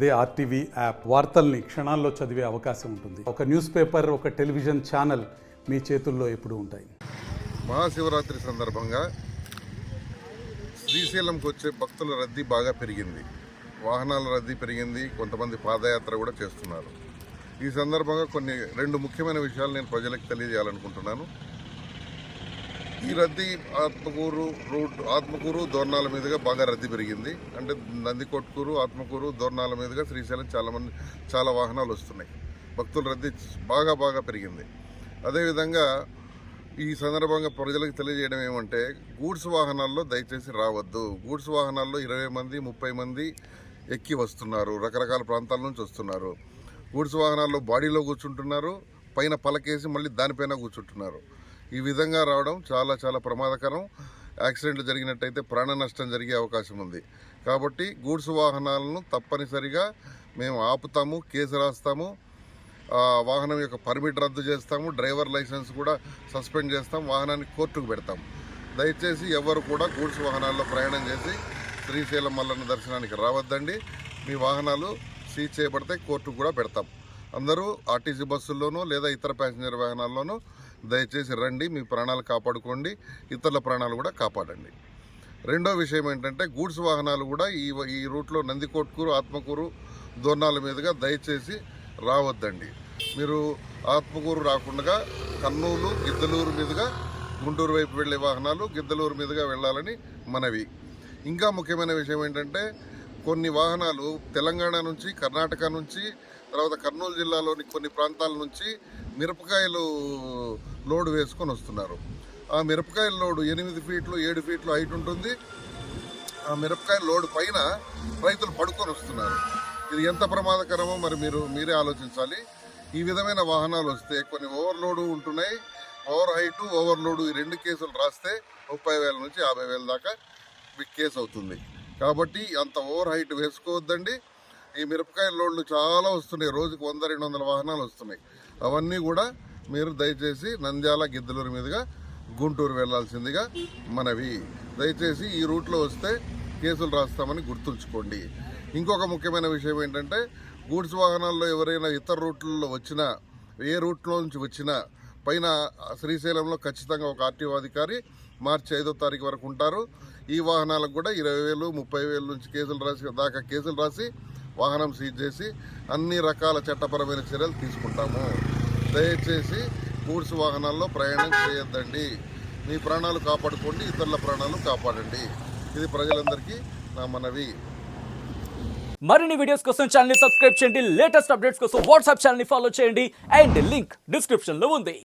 అదే RTV app వార్తల్ని క్షణాల్లో చదివే అవకాశం ఉంటుంది. ఒక న్యూస్ పేపర్, ఒక టెలివిజన్ ఛానల్ మీ చేతుల్లో ఎప్పుడూ ఉంటాయి. మహాశివరాత్రి సందర్భంగా శ్రీశైలంకి వచ్చే భక్తుల రద్దీ బాగా పెరిగింది. వాహనాల రద్దీ పెరిగింది. కొంతమంది పాదయాత్ర కూడా చేస్తున్నారు. ఈ సందర్భంగా రెండు ముఖ్యమైన విషయాలు నేను ప్రజలకు తెలియజేయాలనుకుంటున్నాను. ఈ రద్దీ ఆత్మకూరు దోర్నాల మీదుగా బాగా రద్దీ పెరిగింది. అంటే నందికొట్కూరు, ఆత్మకూరు, దోర్నాల మీదుగా శ్రీశైలం చాలా వాహనాలు వస్తున్నాయి. భక్తుల రద్దీ బాగా పెరిగింది. అదేవిధంగా ఈ సందర్భంగా ప్రజలకు తెలియజేయడం ఏమంటే, గూడ్స్ వాహనాల్లో దయచేసి రావద్దు. గూడ్స్ వాహనాల్లో 20 మంది 30 మంది ఎక్కి వస్తున్నారు. రకరకాల ప్రాంతాల నుంచి వస్తున్నారు. గూడ్స్ వాహనాల్లో బాడీలో కూర్చుంటున్నారు, పైన పలకేసి మళ్ళీ దానిపైన కూర్చుంటున్నారు. ఈ విధంగా రావడం చాలా ప్రమాదకరం. యాక్సిడెంట్లు జరిగినట్టయితే ప్రాణ నష్టం జరిగే అవకాశం ఉంది. కాబట్టి గూడ్స్ వాహనాలను తప్పనిసరిగా మేము ఆపుతాము, కేసు రాస్తాము, వాహనం యొక్క పర్మిట్ రద్దు చేస్తాము, డ్రైవర్ లైసెన్స్ కూడా సస్పెండ్ చేస్తాం, వాహనాన్ని కోర్టుకు పెడతాం. దయచేసి ఎవరు కూడా గూడ్స్ వాహనాల్లో ప్రయాణం చేసి శ్రీశైలం మల్లన్న దర్శనానికి రావద్దండి. మీ వాహనాలు సీజ్ చేయబడితే కోర్టుకు కూడా పెడతాం. అందరూ ఆర్టీసీ బస్సుల్లోనూ లేదా ఇతర ప్యాసింజర్ వాహనాల్లోనూ దయచేసి రండి. మీ ప్రాణాలు కాపాడుకోండి, ఇతరుల ప్రాణాలు కూడా కాపాడండి. రెండో విషయం ఏంటంటే, గూడ్స్ వాహనాలు కూడా ఈ రూట్లో నందికొట్కూరు, ఆత్మకూరు, దోర్నాల మీదుగా దయచేసి రావద్దండి. మీరు ఆత్మకూరు రాకుండా కర్నూలు, గిద్దలూరు మీదుగా గుంటూరు వైపు వెళ్లే వాహనాలు గిద్దలూరు మీదుగా వెళ్ళాలని మనవి. ఇంకా ముఖ్యమైన విషయం ఏంటంటే, కొన్ని వాహనాలు తెలంగాణ నుంచి, కర్ణాటక నుంచి, తర్వాత కర్నూలు జిల్లాలోని కొన్ని ప్రాంతాల నుంచి మిరపకాయలు లోడు వేసుకొని వస్తున్నారు. ఆ మిరపకాయల లోడు 8 ఫీట్లు 7 ఫీట్లు హైట్ ఉంటుంది. ఆ మిరపకాయల లోడు పైన రైతులు పడుకొని వస్తున్నారు. ఇది ఎంత ప్రమాదకరమో మరి మీరే ఆలోచించాలి. ఈ విధమైన వాహనాలు వస్తే కొన్ని ఓవర్లోడు ఉంటున్నాయి. ఓవర్ హైటు, ఓవర్లోడు ఈ 2 కేసులు రాస్తే 30,000 నుంచి 50,000 దాకా కేసు అవుతుంది. కాబట్టి అంత ఓవర్ హైట్ వేసుకోవద్దండి. ఈ మిరపకాయల లోడ్లు చాలా వస్తున్నాయి. రోజుకు 100-200 వాహనాలు వస్తున్నాయి. అవన్నీ కూడా మీరు దయచేసి నంద్యాల, గిద్దలూరు మీదుగా గుంటూరు వెళ్లాల్సిందిగా మనవి. దయచేసి ఈ రూట్లో వస్తే కేసులు రాస్తామని గుర్తుంచుకోండి. ఇంకొక ముఖ్యమైన విషయం ఏంటంటే, గూడ్స్ వాహనాల్లో ఎవరైనా ఇతర రూట్లలో వచ్చినా, ఏ రూట్లో నుంచి వచ్చినా పైన శ్రీశైలంలో ఖచ్చితంగా ఒక ఆర్టీఓ అధికారి మార్చి 5వ తారీఖు వరకు ఉంటారు. ఈ వాహనాలకు కూడా 20,000 30,000 నుంచి కేసులు రాసి వాహనం సీజ్ చేసి అన్ని రకాల చట్టపరమైన చర్యలు తీసుకుంటాము. దయచేసి గూడ్స్ వాహనాల్లో ప్రయాణం చేయొద్దండి. మీ ప్రాణాలు కాపాడుకోండి, ఇతరుల ప్రాణాలు కాపాడండి. ఇది ప్రజలందరికీ నా మనవి. మరిన్ని వీడియోస్ కోసం ఛానల్ ని సబ్స్క్రైబ్ చేయండి. లేటెస్ట్ అప్డేట్స్ కోసం వాట్సాప్ ఛానల్ ని ఫాలో చేయండి. అండ్ లింక్ డిస్క్రిప్షన్ లో ఉంది.